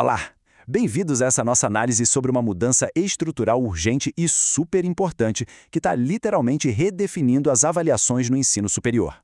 Olá! Bem-vindos a essa nossa análise sobre uma mudança estrutural urgente e super importante que está literalmente redefinindo as avaliações no ensino superior.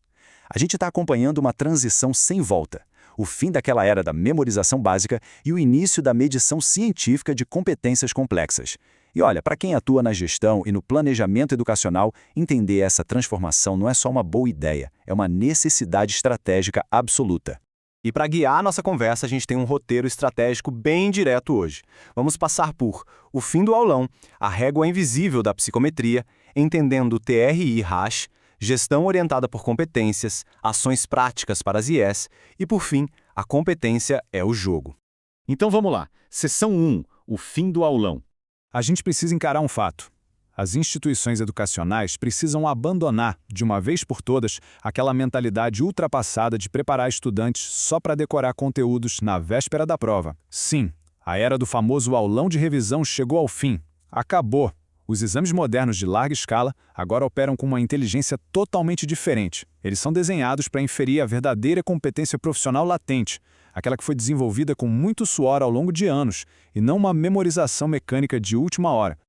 A gente está acompanhando uma transição sem volta, o fim daquela era da memorização básica e o início da medição científica de competências complexas. E olha, para quem atua na gestão e no planejamento educacional, entender essa transformação não é só uma boa ideia, é uma necessidade estratégica absoluta. E para guiar a nossa conversa, a gente tem um roteiro estratégico bem direto hoje. Vamos passar por o fim do aulão, a régua invisível da psicometria, entendendo TRI Hash, gestão orientada por competências, ações práticas para as IES e, por fim, a competência é o jogo. Então vamos lá. Seção 1, o fim do aulão. A gente precisa encarar um fato. As instituições educacionais precisam abandonar, de uma vez por todas, aquela mentalidade ultrapassada de preparar estudantes só para decorar conteúdos na véspera da prova. Sim, a era do famoso aulão de revisão chegou ao fim. Acabou. Os exames modernos de larga escala agora operam com uma inteligência totalmente diferente. Eles são desenhados para inferir a verdadeira competência profissional latente, aquela que foi desenvolvida com muito suor ao longo de anos, e não uma memorização mecânica de última hora.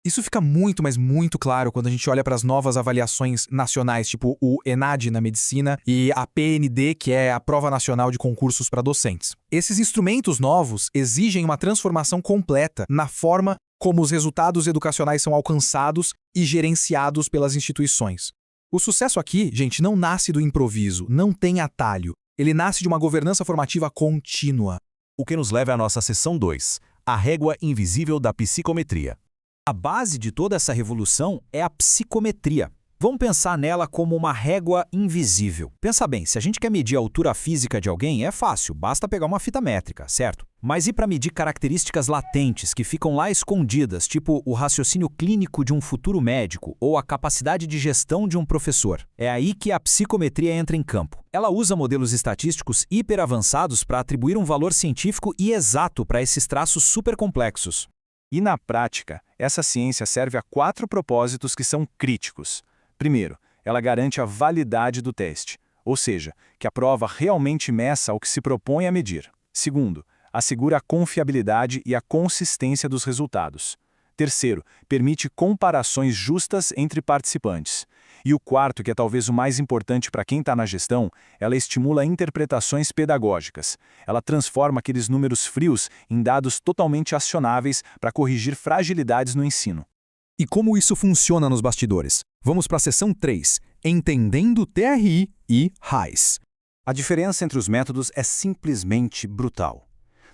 Isso fica muito, mas muito claro quando a gente olha para as novas avaliações nacionais, tipo o ENAD na medicina e a PND, que é a Prova Nacional de Concursos para Docentes. Esses instrumentos novos exigem uma transformação completa na forma como os resultados educacionais são alcançados e gerenciados pelas instituições. O sucesso aqui, gente, não nasce do improviso, não tem atalho. Ele nasce de uma governança formativa contínua. O que nos leva à nossa seção 2, a régua invisível da psicometria. A base de toda essa revolução é a psicometria. Vamos pensar nela como uma régua invisível. Pensa bem, se a gente quer medir a altura física de alguém, é fácil, basta pegar uma fita métrica, certo? Mas e para medir características latentes que ficam lá escondidas, tipo o raciocínio clínico de um futuro médico ou a capacidade de gestão de um professor? É aí que a psicometria entra em campo. Ela usa modelos estatísticos hiperavançados para atribuir um valor científico e exato para esses traços supercomplexos. E na prática, essa ciência serve a 4 propósitos que são críticos. Primeiro, ela garante a validade do teste, ou seja, que a prova realmente meça o que se propõe a medir. Segundo, assegura a confiabilidade e a consistência dos resultados. Terceiro, permite comparações justas entre participantes. E o quarto, que é talvez o mais importante para quem está na gestão, ela estimula interpretações pedagógicas. Ela transforma aqueles números frios em dados totalmente acionáveis para corrigir fragilidades no ensino. E como isso funciona nos bastidores? Vamos para a seção 3, entendendo TRI e RAIS. A diferença entre os métodos é simplesmente brutal.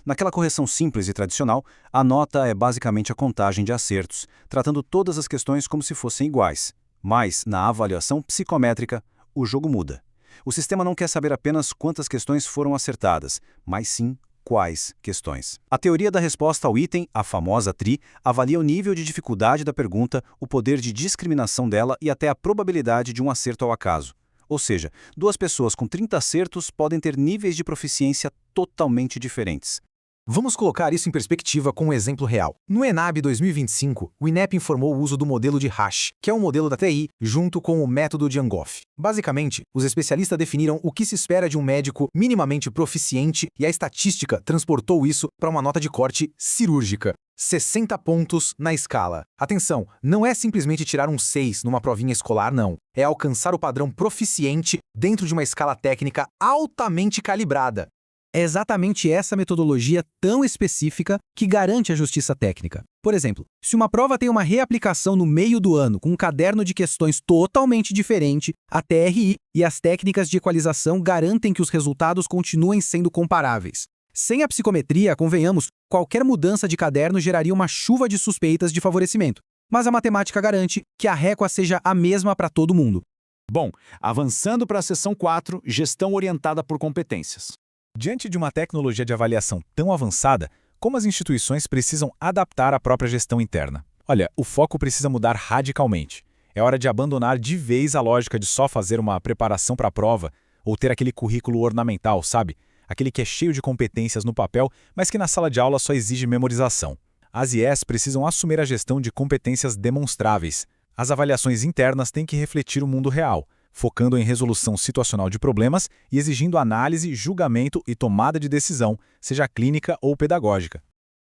Naquela correção simples e tradicional, a nota é basicamente a contagem de acertos, tratando todas as questões como se fossem iguais. Mas, na avaliação psicométrica, o jogo muda. O sistema não quer saber apenas quantas questões foram acertadas, mas sim quais questões. A teoria da resposta ao item, a famosa TRI, avalia o nível de dificuldade da pergunta, o poder de discriminação dela e até a probabilidade de um acerto ao acaso. Ou seja, 2 pessoas com 30 acertos podem ter níveis de proficiência totalmente diferentes. Vamos colocar isso em perspectiva com um exemplo real. No ENAB 2025, o INEP informou o uso do modelo de Hash, que é um modelo da TI, junto com o método de Angoff. Basicamente, os especialistas definiram o que se espera de um médico minimamente proficiente e a estatística transportou isso para uma nota de corte cirúrgica. 60 pontos na escala. Atenção, não é simplesmente tirar um 6 numa provinha escolar, não. É alcançar o padrão proficiente dentro de uma escala técnica altamente calibrada. É exatamente essa metodologia tão específica que garante a justiça técnica. Por exemplo, se uma prova tem uma reaplicação no meio do ano com um caderno de questões totalmente diferente, a TRI e as técnicas de equalização garantem que os resultados continuem sendo comparáveis. Sem a psicometria, convenhamos, qualquer mudança de caderno geraria uma chuva de suspeitas de favorecimento. Mas a matemática garante que a régua seja a mesma para todo mundo. Bom, avançando para a seção 4, gestão orientada por competências. Diante de uma tecnologia de avaliação tão avançada, como as instituições precisam adaptar a própria gestão interna? Olha, o foco precisa mudar radicalmente. É hora de abandonar de vez a lógica de só fazer uma preparação para a prova ou ter aquele currículo ornamental, sabe? Aquele que é cheio de competências no papel, mas que na sala de aula só exige memorização. As IES precisam assumir a gestão de competências demonstráveis. As avaliações internas têm que refletir o mundo real, focando em resolução situacional de problemas e exigindo análise, julgamento e tomada de decisão, seja clínica ou pedagógica.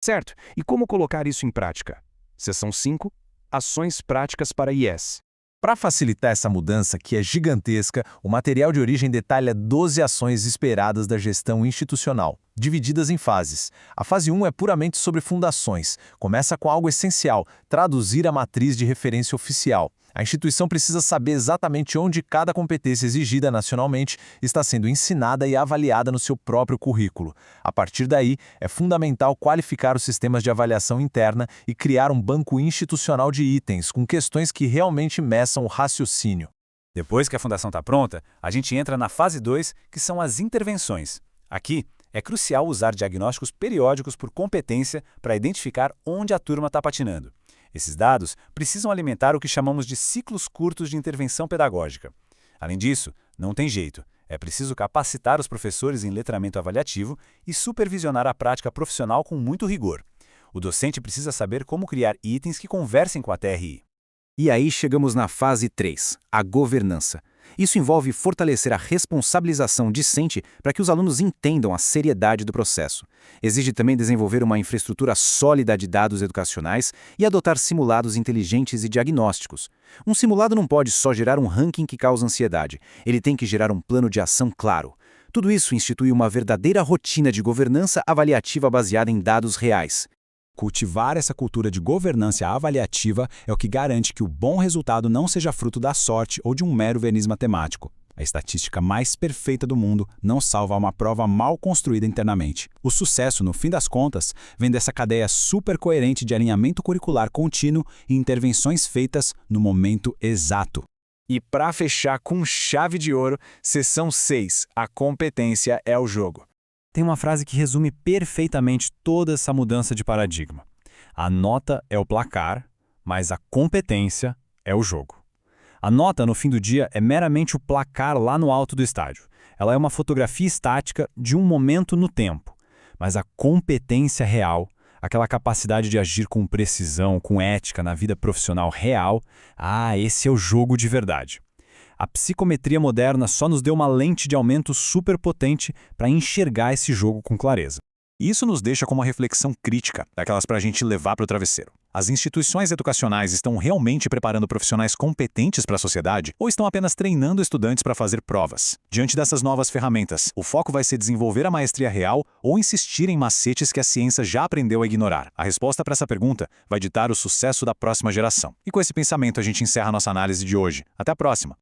Certo. E como colocar isso em prática? Seção 5. Ações práticas para IES. Para facilitar essa mudança, que é gigantesca, o material de origem detalha 12 ações esperadas da gestão institucional, divididas em fases. A fase 1 é puramente sobre fundações. Começa com algo essencial, traduzir a matriz de referência oficial. A instituição precisa saber exatamente onde cada competência exigida nacionalmente está sendo ensinada e avaliada no seu próprio currículo. A partir daí, é fundamental qualificar os sistemas de avaliação interna e criar um banco institucional de itens com questões que realmente meçam o raciocínio. Depois que a fundação está pronta, a gente entra na fase 2, que são as intervenções. Aqui, é crucial usar diagnósticos periódicos por competência para identificar onde a turma está patinando. Esses dados precisam alimentar o que chamamos de ciclos curtos de intervenção pedagógica. Além disso, não tem jeito. É preciso capacitar os professores em letramento avaliativo e supervisionar a prática profissional com muito rigor. O docente precisa saber como criar itens que conversem com a TRI. E aí chegamos na fase 3, a governança. Isso envolve fortalecer a responsabilização discente para que os alunos entendam a seriedade do processo. Exige também desenvolver uma infraestrutura sólida de dados educacionais e adotar simulados inteligentes e diagnósticos. Um simulado não pode só gerar um ranking que causa ansiedade, ele tem que gerar um plano de ação claro. Tudo isso institui uma verdadeira rotina de governança avaliativa baseada em dados reais. Cultivar essa cultura de governança avaliativa é o que garante que o bom resultado não seja fruto da sorte ou de um mero verniz matemático. A estatística mais perfeita do mundo não salva uma prova mal construída internamente. O sucesso, no fim das contas, vem dessa cadeia super coerente de alinhamento curricular contínuo e intervenções feitas no momento exato. E para fechar com chave de ouro, seção 6, a competência é o jogo. Tem uma frase que resume perfeitamente toda essa mudança de paradigma. A nota é o placar, mas a competência é o jogo. A nota, no fim do dia, é meramente o placar lá no alto do estádio. Ela é uma fotografia estática de um momento no tempo. Mas a competência real, aquela capacidade de agir com precisão, com ética na vida profissional real, esse é o jogo de verdade. A psicometria moderna só nos deu uma lente de aumento super potente para enxergar esse jogo com clareza. Isso nos deixa com uma reflexão crítica, daquelas para a gente levar para o travesseiro. As instituições educacionais estão realmente preparando profissionais competentes para a sociedade ou estão apenas treinando estudantes para fazer provas? Diante dessas novas ferramentas, o foco vai ser desenvolver a maestria real ou insistir em macetes que a ciência já aprendeu a ignorar? A resposta para essa pergunta vai ditar o sucesso da próxima geração. E com esse pensamento a gente encerra a nossa análise de hoje. Até a próxima!